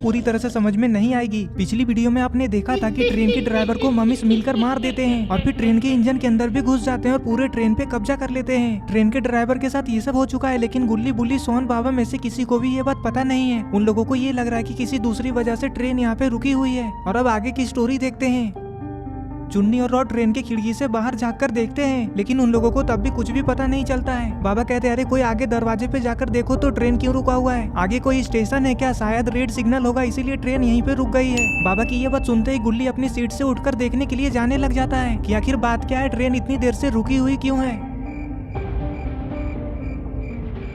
पूरी तरह से समझ में नहीं आएगी। पिछली वीडियो में आपने देखा था कि ट्रेन के ड्राइवर को मम्मीस मिलकर मार देते हैं और फिर ट्रेन के इंजन के अंदर भी घुस जाते हैं और पूरे ट्रेन पे कब्जा कर लेते हैं। ट्रेन के ड्राइवर के साथ ये सब हो चुका है, लेकिन गुल्ली बुल्ली सोहन बाबा में से किसी को भी ये बात पता नहीं है। उन लोगों को ये लग रहा है कि किसी दूसरी वजह से ट्रेन यहाँ पे रुकी हुई है। और अब आगे की स्टोरी देखते हैं। चुन्नी और रॉड ट्रेन की खिड़की से बाहर झांक कर देखते हैं, लेकिन उन लोगों को तब भी कुछ भी पता नहीं चलता है। बाबा कहते हैं अरे कोई आगे दरवाजे पे जाकर देखो तो ट्रेन क्यों रुका हुआ है, आगे कोई स्टेशन है क्या, शायद रेड सिग्नल होगा इसीलिए ट्रेन यहीं पे रुक गई है। बाबा की ये बात सुनते ही गुल्ली अपनी सीट से उठकर देखने के लिए जाने लग जाता है कि आखिर बात क्या है, ट्रेन इतनी देर से रुकी हुई क्यों है।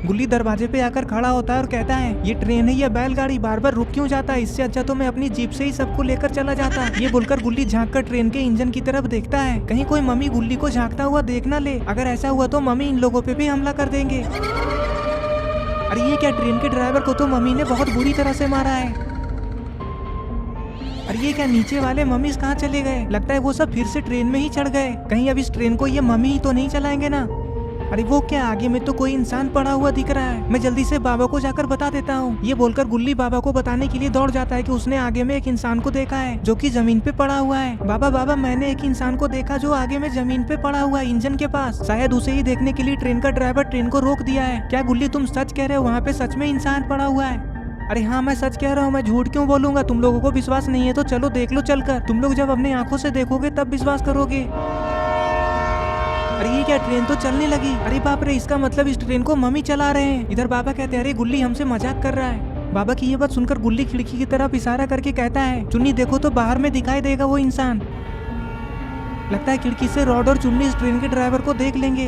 गुल्ली दरवाजे पे आकर खड़ा होता है और कहता है ये ट्रेन है या बैलगाड़ी, बार बार रुक क्यों जाता है, इससे अच्छा तो मैं अपनी जीप से ही सबको लेकर चला जाता। ये बोलकर गुल्ली झांक कर ट्रेन के इंजन की तरफ देखता है, कहीं कोई मम्मी गुल्ली को झांकता हुआ देख ना ले। अगर ऐसा हुआ तो मम्मी इन लोगों पे भी हमला कर देंगे। अरे ये क्या, ट्रेन के ड्राइवर को तो मम्मी ने बहुत बुरी तरह से मारा है। अरे ये क्या, नीचे वाले मम्मी कहाँ चले गए, लगता है वो सब फिर से ट्रेन में ही चढ़ गए। कहीं अब इस ट्रेन को ये मम्मी ही तो नहीं चलाएंगे ना। अरे वो क्या, आगे में तो कोई इंसान पड़ा हुआ दिख रहा है, मैं जल्दी से बाबा को जाकर बता देता हूँ। ये बोलकर गुल्ली बाबा को बताने के लिए दौड़ जाता है कि उसने आगे में एक इंसान को देखा है जो कि जमीन पे पड़ा हुआ है। बाबा बाबा मैंने एक इंसान को देखा जो आगे में जमीन पे पड़ा हुआ है इंजन के पास, शायद उसे ही देखने के लिए ट्रेन का ड्राइवर ट्रेन को रोक दिया है। क्या गुल्ली तुम सच कह रहे हो, वहाँ पे सच में इंसान पड़ा हुआ है? अरे हाँ मैं सच कह रहा हूँ, मैं झूठ क्यों बोलूंगा। तुम लोगों को विश्वास नहीं है तो चलो देख लो चलकर, तुम लोग जब अपनी आंखों से देखोगे तब विश्वास करोगे। अरे ये क्या, ट्रेन तो चलने लगी। अरे बाप रे, इसका मतलब इस ट्रेन को मम्मी चला रहे हैं। इधर बाबा कहते हैं अरे गुल्ली हमसे मजाक कर रहा है। बाबा की ये बात सुनकर गुल्ली खिड़की की तरफ इशारा करके कहता है चुन्नी देखो तो बाहर में दिखाई देगा वो इंसान। लगता है खिड़की से रॉड और चुन्नी इस ट्रेन के ड्राइवर को देख लेंगे।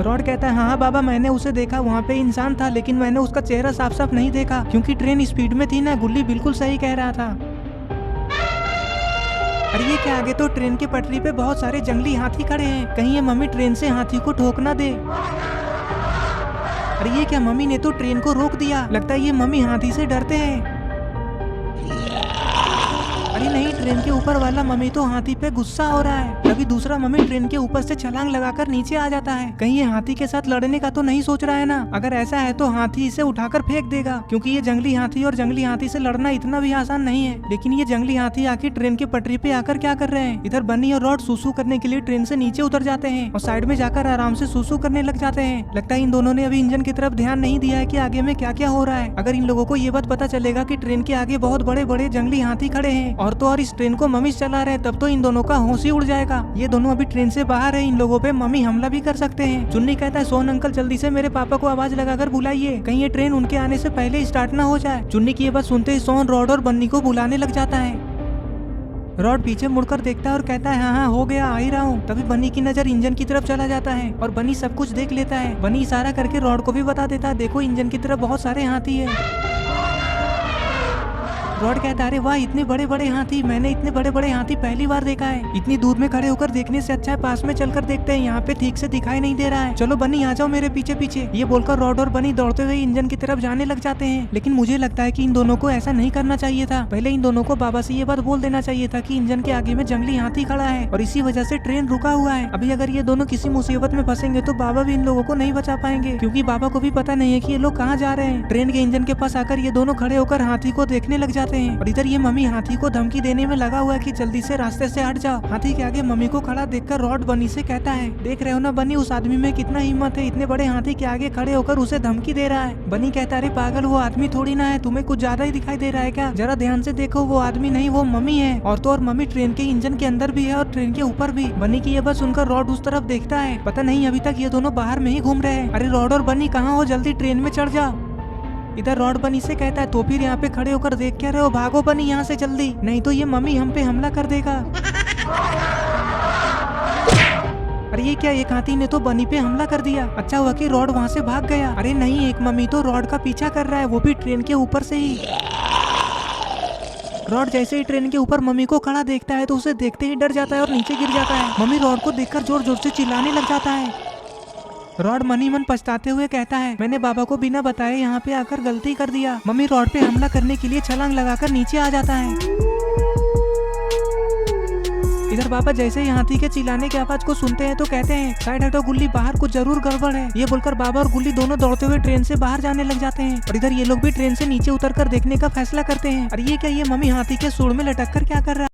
रॉड कहता है हाँ बाबा मैंने उसे देखा, वहाँ पे इंसान था, लेकिन मैंने उसका चेहरा साफ साफ नहीं देखा क्योंकि ट्रेन स्पीड में थी ना। गुल्ली बिल्कुल सही कह रहा था। अरे ये क्या, आगे तो ट्रेन के पटरी पे बहुत सारे जंगली हाथी खड़े हैं, कहीं ये मम्मी ट्रेन से हाथी को ठोक ना दे। अरे ये क्या, मम्मी ने तो ट्रेन को रोक दिया, लगता है ये मम्मी हाथी से डरते हैं। अरे नहीं, ट्रेन के ऊपर वाला मम्मी तो हाथी पे गुस्सा हो रहा है। तभी दूसरा मम्मी ट्रेन के ऊपर से छलांग लगाकर नीचे आ जाता है। कहीं ये हाथी के साथ लड़ने का तो नहीं सोच रहा है ना। अगर ऐसा है तो हाथी इसे उठाकर फेंक देगा क्योंकि ये जंगली हाथी और जंगली हाथी से लड़ना इतना भी आसान नहीं है। लेकिन ये जंगली हाथी आखिर ट्रेन के पटरी पे आकर क्या कर रहे हैं। इधर बन्नी और रॉड सूसू करने के लिए ट्रेन से नीचे उतर जाते हैं और साइड में जाकर आराम से सूसू करने लग जाते हैं। लगता है इन दोनों ने अभी इंजन की तरफ ध्यान नहीं दिया है कि आगे में क्या क्या हो रहा है। अगर इन लोगों को ये बात पता चलेगा कि ट्रेन के आगे बहुत बड़े बड़े जंगली हाथी खड़े हैं और तो और इस ट्रेन को मम्मी चला रहे हैं, तब तो इन दोनों का होश ही उड़ जाएगा। ये दोनों अभी ट्रेन से बाहर है, इन लोगों पे मम्मी हमला भी कर सकते हैं। चुन्नी कहता है सोहन अंकल जल्दी से मेरे पापा को आवाज लगाकर बुलाइए, कहीं ये ट्रेन उनके आने से पहले स्टार्ट ना हो जाए। चुन्नी की ये बात सुनते ही सोहन रॉड और बन्नी को बुलाने लग जाता है। रॉड पीछे मुड़कर देखता है और कहता है हाँ हाँ हो गया, आ ही रहा हूँ। तभी बन्नी की नजर इंजन की तरफ चला जाता है और बन्नी सब कुछ देख लेता है। बन्नी इशारा करके रॉड को भी बता देता है देखो इंजन की तरफ बहुत सारे हाथी है। रॉड कहता है अरे वाह इतने बड़े बड़े हाथी, मैंने इतने बड़े बड़े हाथी पहली बार देखा है। इतनी दूर में खड़े होकर देखने से अच्छा है पास में चलकर देखते हैं, यहाँ पे ठीक से दिखाई नहीं दे रहा है। चलो बन्नी आ जाओ मेरे पीछे पीछे। ये बोलकर रॉड और बन्नी दौड़ते हुए इंजन की तरफ जाने लग जाते हैं। लेकिन मुझे लगता है कि इन दोनों को ऐसा नहीं करना चाहिए था। पहले इन दोनों को बाबा से ये बात बोल देना चाहिए था कि इंजन के आगे में जंगली हाथी खड़ा है और इसी वजह से ट्रेन रुका हुआ है। अभी अगर ये दोनों किसी मुसीबत में फंसेंगे तो बाबा भी इन लोगों को नहीं बचा पाएंगे क्योंकि बाबा को भी पता नहीं है कि ये लोग कहाँ जा रहे हैं। ट्रेन के इंजन के पास आकर ये दोनों खड़े होकर हाथी को देखने लग जाते हैं और इधर ये मम्मी हाथी को धमकी देने में लगा हुआ है कि जल्दी से रास्ते से हट जाओ। हाथी के आगे मम्मी को खड़ा देखकर रॉड बनी से कहता है देख रहे हो ना बनी, उस आदमी में कितना हिम्मत है, इतने बड़े हाथी के आगे खड़े होकर उसे धमकी दे रहा है। बनी कहता है अरे पागल, वो आदमी थोड़ी ना है, तुम्हें कुछ ज्यादा ही दिखाई दे रहा है क्या, जरा ध्यान से देखो वो आदमी नहीं वो मम्मी है। और तो और मम्मी ट्रेन के इंजन के अंदर भी है और ट्रेन के ऊपर भी। बनी की ये बात सुनकर रॉड उस तरफ देखता है, पता नहीं अभी तक ये दोनों बाहर में ही घूम रहे हैं। अरे रॉड और बनी कहाँ हो, जल्दी ट्रेन में चढ़ जाओ। इधर रॉड बनी से कहता है तो फिर यहाँ पे खड़े होकर देख क्या रहे हो, भागो बनी यहाँ से जल्दी, नहीं तो ये मम्मी हम पे हमला कर देगा। अरे ये क्या, एक हाथी ने तो बनी पे हमला कर दिया। अच्छा हुआ कि रॉड वहाँ से भाग गया। अरे नहीं, एक मम्मी तो रॉड का पीछा कर रहा है, वो भी ट्रेन के ऊपर से ही। रॉड जैसे ही ट्रेन के ऊपर मम्मी को खड़ा देखता है तो उसे देखते ही डर जाता है और नीचे गिर जाता है। मम्मी रॉड को देखकर जोर जोर से चिल्लाने लग जाता है। रॉड मनी मन पछताते हुए कहता है मैंने बाबा को बिना बताए यहाँ पे आकर गलती कर दिया। मम्मी रॉड पे हमला करने के लिए छलांग लगाकर नीचे आ जाता है। इधर बाबा जैसे ही हाथी के चिल्लाने की आवाज को सुनते हैं तो कहते हैं साइड हटो गुल्ली, बाहर कुछ जरूर गड़बड़ है। ये बोलकर बाबा और गुल्ली दोनों दौड़ते हुए ट्रेन से बाहर जाने लग जाते हैं और इधर ये लोग भी ट्रेन से नीचे उतरकर देखने का फैसला करते हैं। और ये क्या, ये मम्मी हाथी के सूंड में लटक कर क्या कर रहा है।